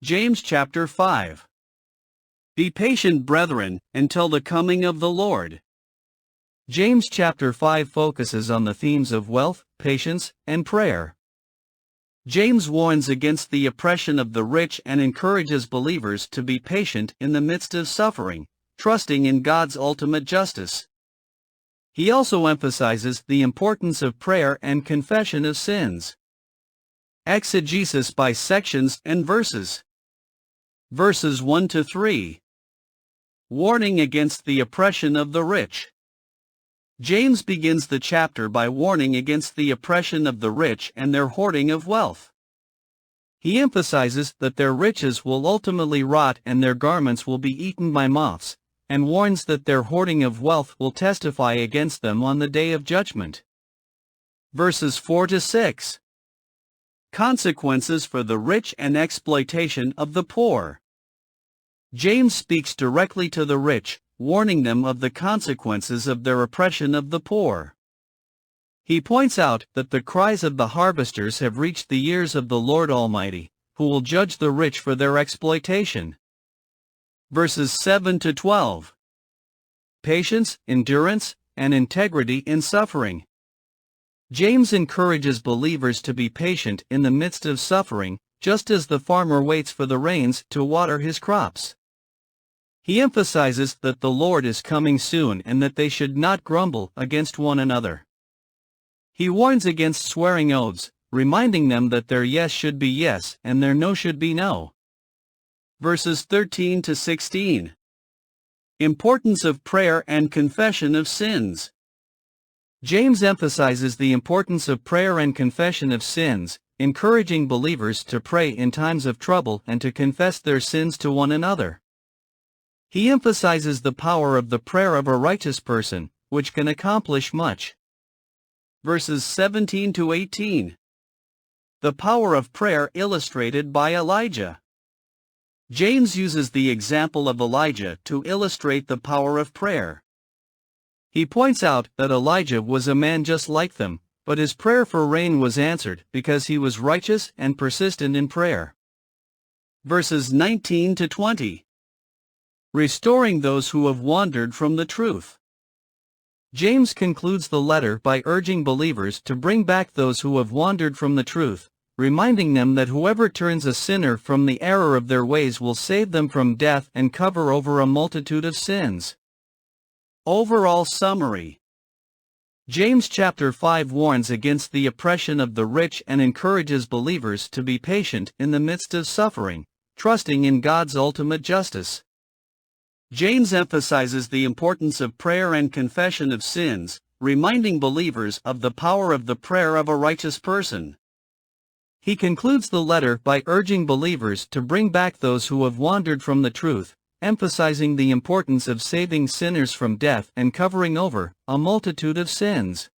James chapter 5. Be patient, brethren, until the coming of the Lord. James chapter 5 focuses on the themes of wealth, patience, and prayer. James warns against the oppression of the rich and encourages believers to be patient in the midst of suffering, trusting in God's ultimate justice. He also emphasizes the importance of prayer and confession of sins. Exegesis by sections and verses. Verses 1 to 3. Warning against the oppression of the rich. James begins the chapter by warning against the oppression of the rich and their hoarding of wealth. He emphasizes that their riches will ultimately rot and their garments will be eaten by moths, and warns that their hoarding of wealth will testify against them on the day of judgment. Verses 4 to 6. Consequences for the rich and exploitation of the poor. James speaks directly to the rich, warning them of the consequences of their oppression of the poor. He points out that the cries of the harvesters have reached the ears of the Lord Almighty, who will judge the rich for their exploitation. Verses 7 to 12. Patience, endurance, and integrity in suffering. James encourages believers to be patient in the midst of suffering, just as the farmer waits for the rains to water his crops. He emphasizes that the Lord is coming soon and that they should not grumble against one another. He warns against swearing oaths, reminding them that their yes should be yes and their no should be no. Verses 13 to 16. Importance of prayer and confession of sins. James emphasizes the importance of prayer and confession of sins, encouraging believers to pray in times of trouble and to confess their sins to one another. He emphasizes the power of the prayer of a righteous person, which can accomplish much. Verses 17 to 18. The power of prayer illustrated by Elijah. James uses the example of Elijah to illustrate the power of prayer. He points out that Elijah was a man just like them, but his prayer for rain was answered because he was righteous and persistent in prayer. Verses 19 to 20. Restoring those who have wandered from the truth. James concludes the letter by urging believers to bring back those who have wandered from the truth, reminding them that whoever turns a sinner from the error of their ways will save them from death and cover over a multitude of sins. Overall summary. James chapter 5 warns against the oppression of the rich and encourages believers to be patient in the midst of suffering, trusting in God's ultimate justice. James emphasizes the importance of prayer and confession of sins, reminding believers of the power of the prayer of a righteous person. He concludes the letter by urging believers to bring back those who have wandered from the truth, emphasizing the importance of saving sinners from death and covering over a multitude of sins.